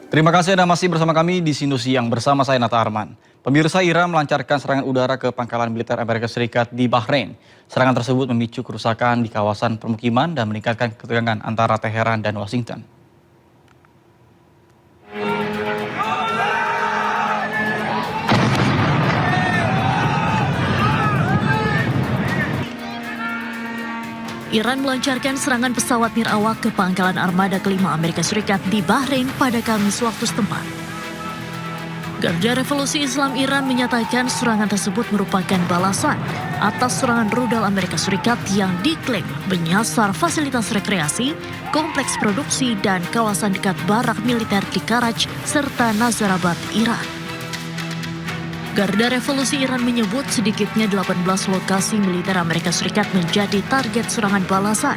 Terima kasih Anda masih bersama kami di Sindu Siang bersama saya Nata Arman. Pemirsa, Iran melancarkan serangan udara ke pangkalan militer Amerika Serikat di Bahrain. Serangan tersebut memicu kerusakan di kawasan permukiman dan meningkatkan ketegangan antara Teheran dan Washington. Iran melancarkan serangan pesawat nirawak ke pangkalan armada kelima Amerika Serikat di Bahrain pada Kamis waktu setempat. Garda Revolusi Islam Iran menyatakan serangan tersebut merupakan balasan atas serangan rudal Amerika Serikat yang diklaim menyasar fasilitas rekreasi, kompleks produksi, dan kawasan dekat barak militer di Karaj serta Nazarabad, Iran. Garda Revolusi Iran menyebut sedikitnya 18 lokasi militer Amerika Serikat menjadi target serangan balasan.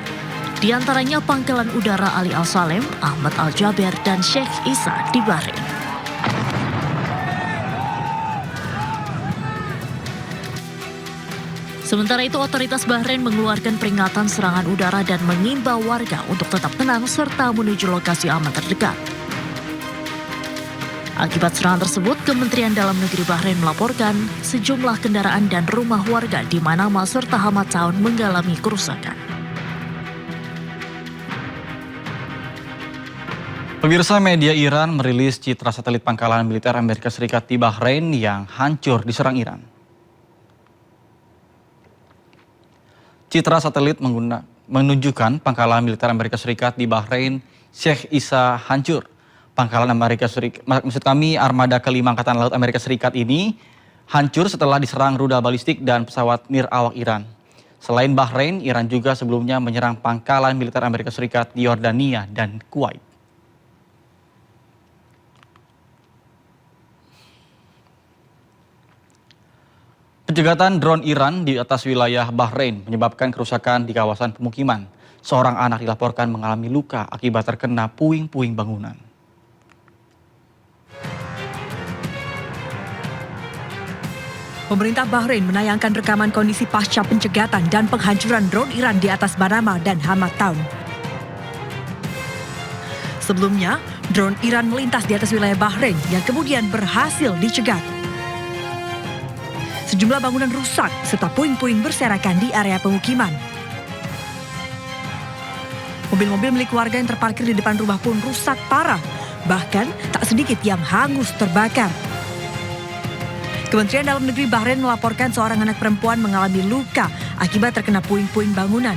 Di antaranya pangkalan udara Ali Al-Salem, Ahmad Al-Jaber, dan Sheikh Isa di Bahrain. Sementara itu, otoritas Bahrain mengeluarkan peringatan serangan udara dan mengimbau warga untuk tetap tenang serta menuju lokasi aman terdekat. Akibat serangan tersebut, Kementerian Dalam Negeri Bahrain melaporkan sejumlah kendaraan dan rumah warga di Manama serta Hamad mengalami kerusakan. Pemirsa, media Iran merilis citra satelit pangkalan militer Amerika Serikat di Bahrain yang hancur diserang Iran. Citra satelit menunjukkan pangkalan militer Amerika Serikat di Bahrain, Sheikh Isa hancur. Pangkalan Amerika Serikat, armada kelima Angkatan Laut Amerika Serikat ini hancur setelah diserang rudal balistik dan pesawat nirawak Iran. Selain Bahrain, Iran juga sebelumnya menyerang pangkalan militer Amerika Serikat di Yordania dan Kuwait. Penjegatan drone Iran di atas wilayah Bahrain menyebabkan kerusakan di kawasan pemukiman. Seorang anak dilaporkan mengalami luka akibat terkena puing-puing bangunan. Pemerintah Bahrain menayangkan rekaman kondisi pasca pencegatan dan penghancuran drone Iran di atas Manama dan Hamad Town. Sebelumnya, drone Iran melintas di atas wilayah Bahrain yang kemudian berhasil dicegat. Sejumlah bangunan rusak serta puing-puing berserakan di area pemukiman. Mobil-mobil milik warga yang terparkir di depan rumah pun rusak parah, bahkan tak sedikit yang hangus terbakar. Kementerian Dalam Negeri Bahrain melaporkan seorang anak perempuan mengalami luka akibat terkena puing-puing bangunan.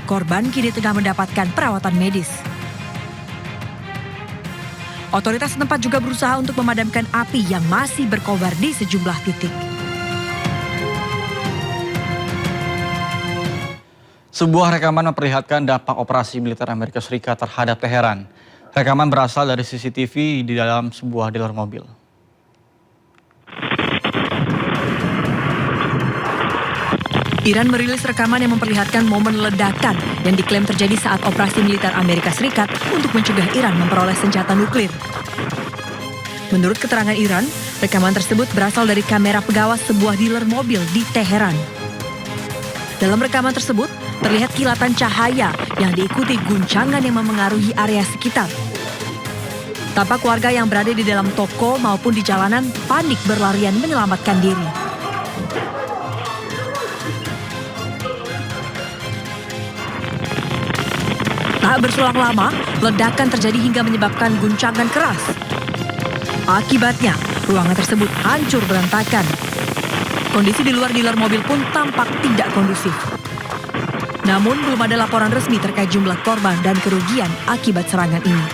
Korban kini tengah mendapatkan perawatan medis. Otoritas setempat juga berusaha untuk memadamkan api yang masih berkobar di sejumlah titik. Sebuah rekaman memperlihatkan dampak operasi militer Amerika Serikat terhadap Teheran. Rekaman berasal dari CCTV di dalam sebuah dealer mobil. Iran merilis rekaman yang memperlihatkan momen ledakan yang diklaim terjadi saat operasi militer Amerika Serikat untuk mencegah Iran memperoleh senjata nuklir. Menurut keterangan Iran, rekaman tersebut berasal dari kamera pengawas sebuah dealer mobil di Teheran. Dalam rekaman tersebut, terlihat kilatan cahaya yang diikuti guncangan yang memengaruhi area sekitar. Tampak warga yang berada di dalam toko maupun di jalanan panik berlarian menyelamatkan diri. Tak berselang lama, ledakan terjadi hingga menyebabkan guncangan keras. Akibatnya, ruangan tersebut hancur berantakan. Kondisi di luar dealer mobil pun tampak tidak kondusif. Namun, belum ada laporan resmi terkait jumlah korban dan kerugian akibat serangan ini.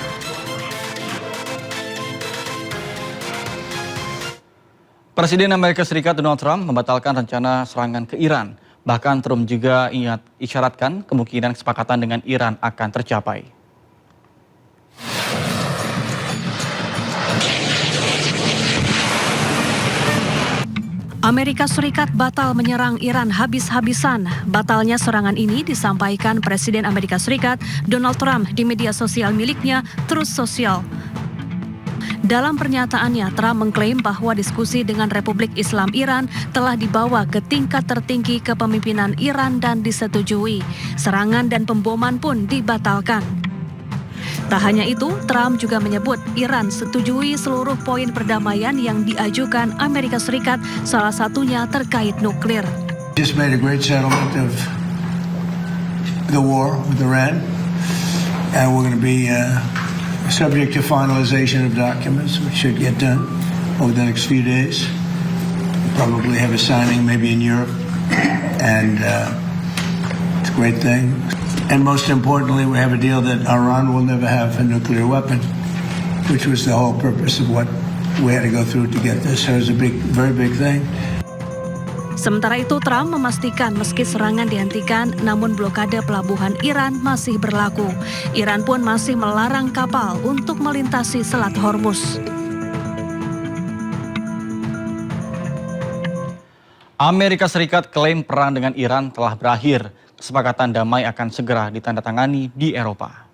Presiden Amerika Serikat Donald Trump membatalkan rencana serangan ke Iran. Bahkan Trump juga isyaratkan kemungkinan kesepakatan dengan Iran akan tercapai. Amerika Serikat batal menyerang Iran habis-habisan. Batalnya serangan ini disampaikan Presiden Amerika Serikat Donald Trump di media sosial miliknya, Truth Social. Dalam pernyataannya, Trump mengklaim bahwa diskusi dengan Republik Islam Iran telah dibawa ke tingkat tertinggi kepemimpinan Iran dan disetujui. Serangan dan pemboman pun dibatalkan. Tak hanya itu, Trump juga menyebut Iran setujui seluruh poin perdamaian yang diajukan Amerika Serikat, salah satunya terkait nuklir. Just made a great settlement of the war with Iran, and we're going to be subject to finalization of documents, which should get done over the next few days. We'll probably have a signing maybe in Europe, and it's a great thing. And most importantly, we have a deal that Iran will never have a nuclear weapon, which was the whole purpose of what we had to go through to get this. So it was a very big thing. Sementara itu, Trump memastikan meski serangan dihentikan, namun blokade pelabuhan Iran masih berlaku. Iran pun masih melarang kapal untuk melintasi Selat Hormuz. Amerika Serikat klaim perang dengan Iran telah berakhir. Kesepakatan damai akan segera ditandatangani di Eropa.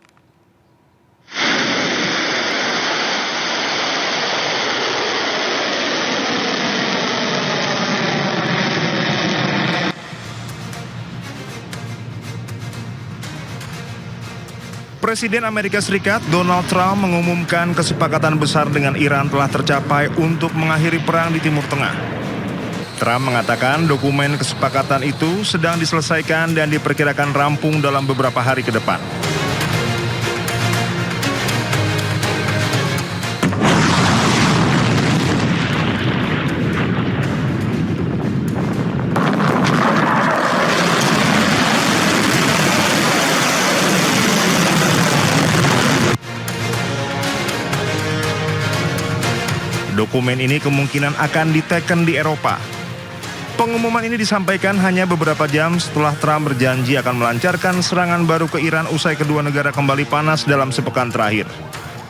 Presiden Amerika Serikat Donald Trump mengumumkan kesepakatan besar dengan Iran telah tercapai untuk mengakhiri perang di Timur Tengah. Trump mengatakan dokumen kesepakatan itu sedang diselesaikan dan diperkirakan rampung dalam beberapa hari ke depan. Dokumen ini kemungkinan akan diteken di Eropa. Pengumuman ini disampaikan hanya beberapa jam setelah Trump berjanji akan melancarkan serangan baru ke Iran usai kedua negara kembali panas dalam sepekan terakhir.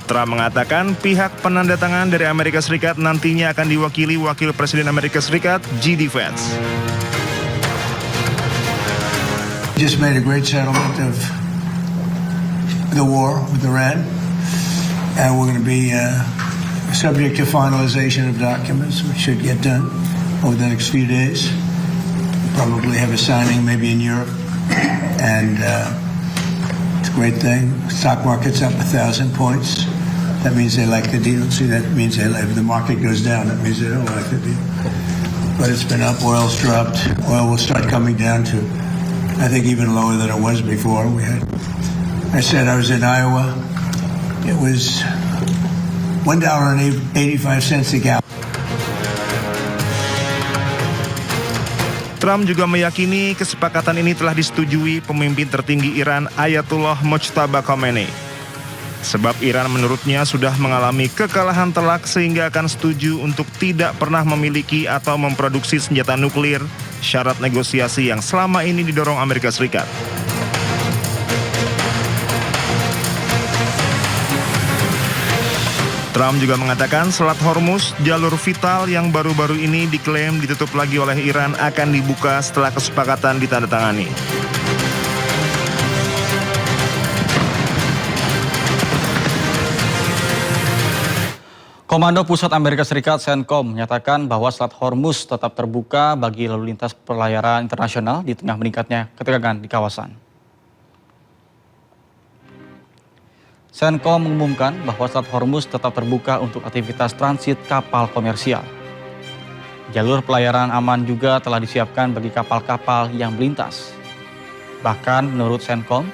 Trump mengatakan pihak penandatangan dari Amerika Serikat nantinya akan diwakili Wakil Presiden Amerika Serikat, J.D. Vance. Just made a great settlement of the war with Iran, and we're going to be subject to finalization of documents, which should get done over the next few days. We'll probably have a signing maybe in Europe, and it's a great thing. Stock market's up 1,000 points. That means they like the deal. See, that means if the market goes down, that means they don't like the deal. But it's been up, oil's dropped. Oil will start coming down to, I think, even lower than it was before. I said I was in Iowa. It was $1.85 a gallon. Trump juga meyakini kesepakatan ini telah disetujui pemimpin tertinggi Iran Ayatollah Mojtaba Khomeini. Sebab Iran menurutnya sudah mengalami kekalahan telak sehingga akan setuju untuk tidak pernah memiliki atau memproduksi senjata nuklir, syarat negosiasi yang selama ini didorong Amerika Serikat. Trump juga mengatakan Selat Hormuz, jalur vital yang baru-baru ini diklaim ditutup lagi oleh Iran, akan dibuka setelah kesepakatan ditandatangani. Komando Pusat Amerika Serikat CENTCOM menyatakan bahwa Selat Hormuz tetap terbuka bagi lalu lintas pelayaran internasional di tengah meningkatnya ketegangan di kawasan. CENTCOM mengumumkan bahwa Selat Hormuz tetap terbuka untuk aktivitas transit kapal komersial. Jalur pelayaran aman juga telah disiapkan bagi kapal-kapal yang melintas. Bahkan menurut CENTCOM,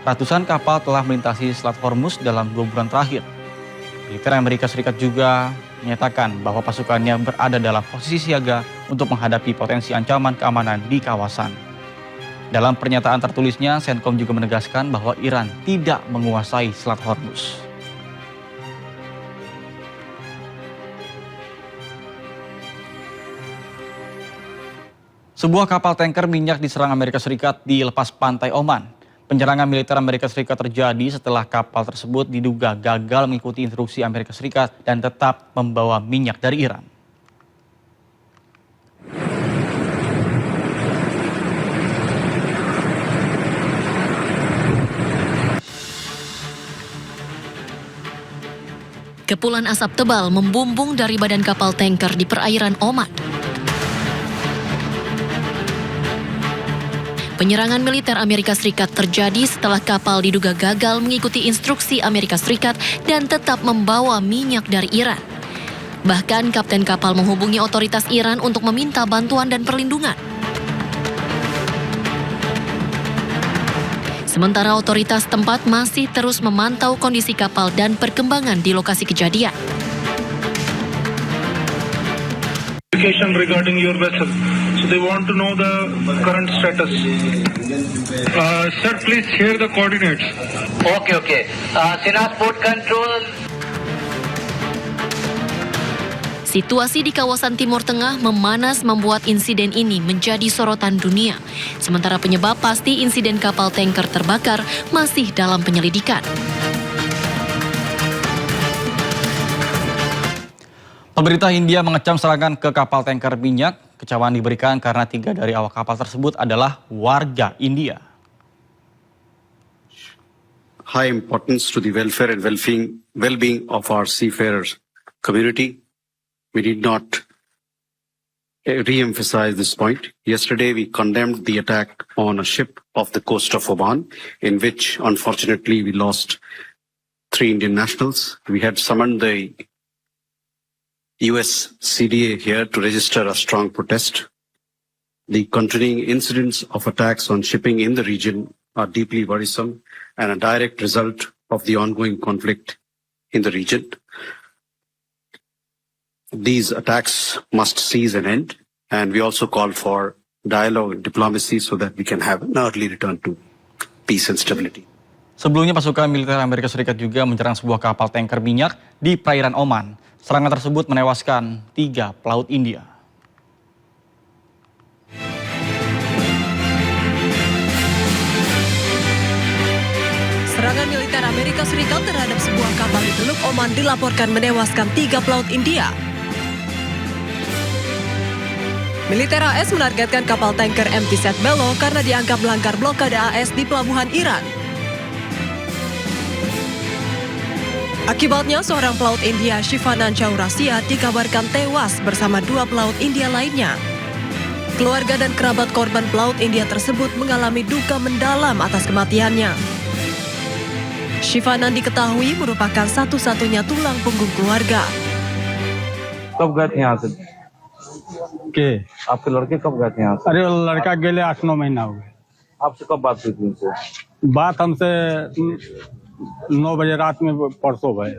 ratusan kapal telah melintasi Selat Hormuz dalam 2 bulan terakhir. Militer Amerika Serikat juga menyatakan bahwa pasukannya berada dalam posisi siaga untuk menghadapi potensi ancaman keamanan di kawasan. Dalam pernyataan tertulisnya, CENTCOM juga menegaskan bahwa Iran tidak menguasai Selat Hormuz. Sebuah kapal tanker minyak diserang Amerika Serikat di lepas pantai Oman. Penyerangan militer Amerika Serikat terjadi setelah kapal tersebut diduga gagal mengikuti instruksi Amerika Serikat dan tetap membawa minyak dari Iran. Kepulan asap tebal membumbung dari badan kapal tanker di perairan Oman. Penyerangan militer Amerika Serikat terjadi setelah kapal diduga gagal mengikuti instruksi Amerika Serikat dan tetap membawa minyak dari Iran. Bahkan kapten kapal menghubungi otoritas Iran untuk meminta bantuan dan perlindungan. Sementara otoritas tempat masih terus memantau kondisi kapal dan perkembangan di lokasi kejadian. Regarding your vessel, so they want to know the current status. Sir, please share the coordinates. Okay. Sinas Port Control. Situasi di kawasan Timur Tengah memanas membuat insiden ini menjadi sorotan dunia. Sementara penyebab pasti insiden kapal tanker terbakar masih dalam penyelidikan. Pemerintah India mengecam serangan ke kapal tanker minyak. Kecaman diberikan karena 3 dari awak kapal tersebut adalah warga India. High importance to the welfare and well-being of our seafarers community. We need not re-emphasize this point. Yesterday, we condemned the attack on a ship off the coast of Oman, in which, unfortunately, we lost 3 Indian nationals. We had summoned the US CDA here to register a strong protest. The continuing incidents of attacks on shipping in the region are deeply worrisome and a direct result of the ongoing conflict in the region. These attacks must cease and end, and we also call for dialogue and diplomacy so that we can have an early return to peace and stability. Sebelumnya pasukan militer Amerika Serikat juga menyerang sebuah kapal tanker minyak di perairan Oman. Serangan tersebut menewaskan 3 pelaut India. Serangan militer Amerika Serikat terhadap sebuah kapal di Teluk Oman dilaporkan menewaskan 3 pelaut India. Militer AS menargetkan kapal tanker MT Setbelo karena dianggap melanggar blokade AS di pelabuhan Iran. Akibatnya, seorang pelaut India, Shivanan Chaurasia, dikabarkan tewas bersama 2 pelaut India lainnya. Keluarga dan kerabat korban pelaut India tersebut mengalami duka mendalam atas kematiannya. Shivanan diketahui merupakan satu-satunya tulang punggung keluarga. कब गए थे यहाँ से? के आपके लड़के कब गए थे यहाँ से? अरे लड़का गेले 8-9 महीना हो गए। आपसे कब बात हुई थी उनसे? बात हमसे 9 बजे रात में परसों भय।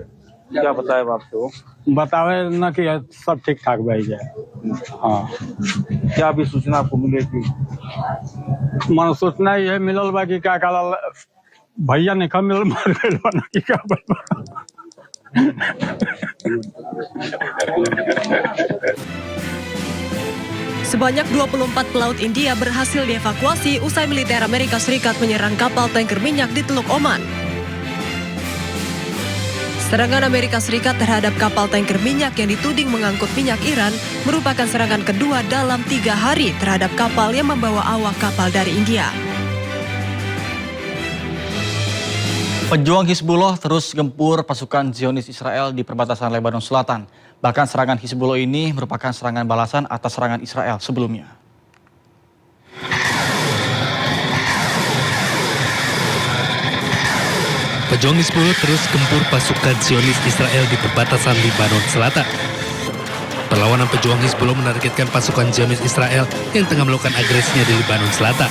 क्या बताया आपसे वो? बतावे न कि सब ठीक ठाक भाई जाए। हाँ, क्या अभी सूचना आपको मिली कि मन सूचना ये मिलल बा कि क्या काला भैया ने कम मिलल मार गइल बा कि क्या बता। Sebanyak 24 pelaut India berhasil dievakuasi usai militer Amerika Serikat menyerang kapal tanker minyak di Teluk Oman. Serangan Amerika Serikat terhadap kapal tanker minyak yang dituding mengangkut minyak Iran merupakan serangan kedua dalam 3 hari terhadap kapal yang membawa awak kapal dari India. Pejuang Hizbullah terus gempur pasukan Zionis Israel di perbatasan Lebanon Selatan. Bahkan serangan Hizbullah ini merupakan serangan balasan atas serangan Israel sebelumnya. Pejuang Hizbullah terus gempur pasukan Zionis Israel di perbatasan Lebanon Selatan. Perlawanan pejuang Hizbullah menargetkan pasukan Zionis Israel yang tengah melakukan agresinya di Lebanon Selatan.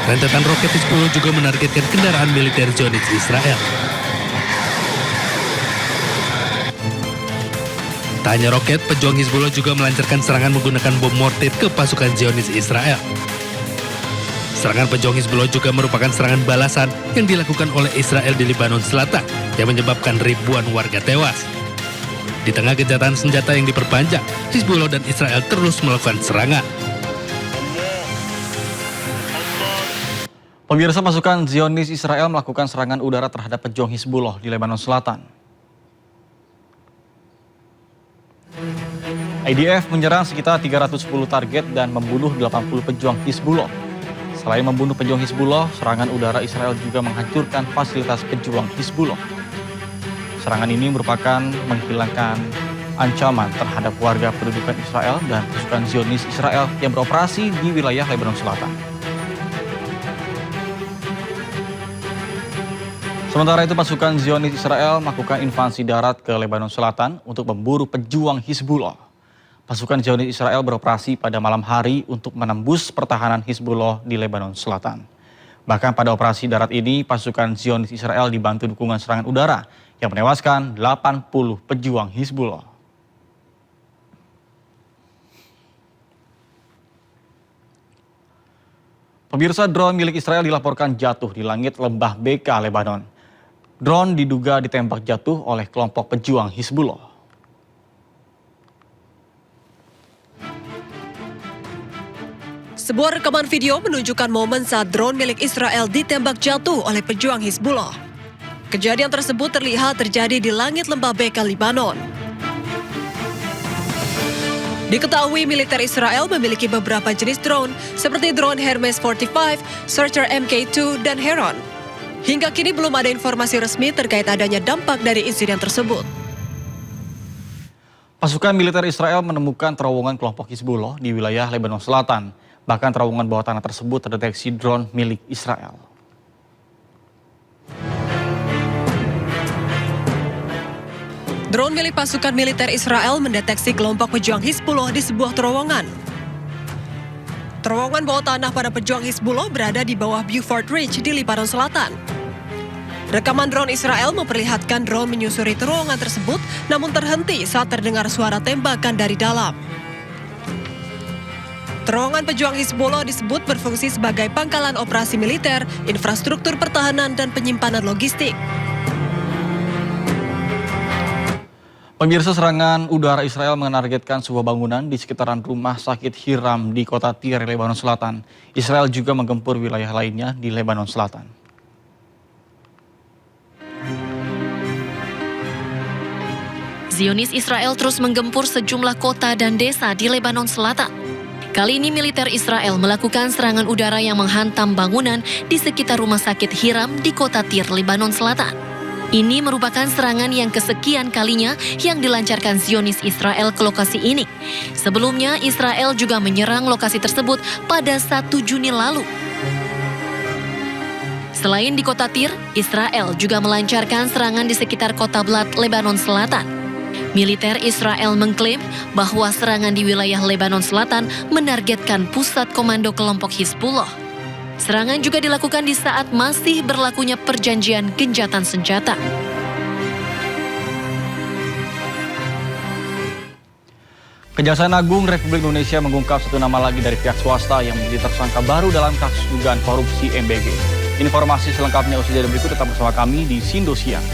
Rentetan roket Hizbullah juga menargetkan kendaraan militer Zionis Israel. Tak hanya roket, pejuang Hizbullah juga melancarkan serangan menggunakan bom mortir ke pasukan Zionis Israel. Serangan pejuang Hizbullah juga merupakan serangan balasan yang dilakukan oleh Israel di Lebanon Selatan yang menyebabkan ribuan warga tewas. Di tengah gencatan senjata yang diperpanjang, Hizbullah dan Israel terus melakukan serangan. Pemirsa, pasukan Zionis Israel melakukan serangan udara terhadap pejuang Hizbullah di Lebanon Selatan. IDF menyerang sekitar 310 target dan membunuh 80 pejuang Hizbullah. Selain membunuh pejuang Hizbullah, serangan udara Israel juga menghancurkan fasilitas pejuang Hizbullah. Serangan ini merupakan menghilangkan ancaman terhadap warga pendudukan Israel dan pasukan Zionis Israel yang beroperasi di wilayah Lebanon Selatan. Sementara itu pasukan Zionis Israel melakukan invasi darat ke Lebanon Selatan untuk memburu pejuang Hizbullah. Pasukan Zionis Israel beroperasi pada malam hari untuk menembus pertahanan Hizbullah di Lebanon Selatan. Bahkan pada operasi darat ini, pasukan Zionis Israel dibantu dukungan serangan udara yang menewaskan 80 pejuang Hizbullah. Pemirsa, drone milik Israel dilaporkan jatuh di langit lembah Beka, Lebanon. Drone diduga ditembak jatuh oleh kelompok pejuang Hizbullah. Sebuah rekaman video menunjukkan momen saat drone milik Israel ditembak jatuh oleh pejuang Hizbullah. Kejadian tersebut terlihat terjadi di langit lembah Beka, Lebanon. Diketahui militer Israel memiliki beberapa jenis drone seperti drone Hermes 45, Searcher Mk2, dan Heron. Hingga kini belum ada informasi resmi terkait adanya dampak dari insiden tersebut. Pasukan militer Israel menemukan terowongan kelompok Hizbullah di wilayah Lebanon Selatan. Bahkan terowongan bawah tanah tersebut terdeteksi drone milik Israel. Drone milik pasukan militer Israel mendeteksi kelompok pejuang Hizbullah di sebuah terowongan. Terowongan bawah tanah pada pejuang Hizbullah berada di bawah Beaufort Ridge di Lebanon Selatan. Rekaman drone Israel memperlihatkan drone menyusuri terowongan tersebut, namun terhenti saat terdengar suara tembakan dari dalam. Terowongan pejuang Hizbullah disebut berfungsi sebagai pangkalan operasi militer, infrastruktur pertahanan, dan penyimpanan logistik. Pemirsa, serangan udara Israel menargetkan sebuah bangunan di sekitaran rumah sakit Hiram di kota Tyre, Lebanon Selatan. Israel juga menggempur wilayah lainnya di Lebanon Selatan. Zionis Israel terus menggempur sejumlah kota dan desa di Lebanon Selatan. Kali ini militer Israel melakukan serangan udara yang menghantam bangunan di sekitar rumah sakit Hiram di kota Tyre, Lebanon Selatan. Ini merupakan serangan yang kesekian kalinya yang dilancarkan Zionis Israel ke lokasi ini. Sebelumnya, Israel juga menyerang lokasi tersebut pada 1 Juni lalu. Selain di kota Tyre, Israel juga melancarkan serangan di sekitar kota Blat, Lebanon Selatan. Militer Israel mengklaim bahwa serangan di wilayah Lebanon Selatan menargetkan pusat komando kelompok Hizbullah. Serangan juga dilakukan di saat masih berlakunya perjanjian gencatan senjata. Kejaksaan Agung Republik Indonesia mengungkap satu nama lagi dari pihak swasta yang menjadi tersangka baru dalam kasus dugaan korupsi MBG. Informasi selengkapnya usai jeda berikut, tetap bersama kami di Sindo Siang.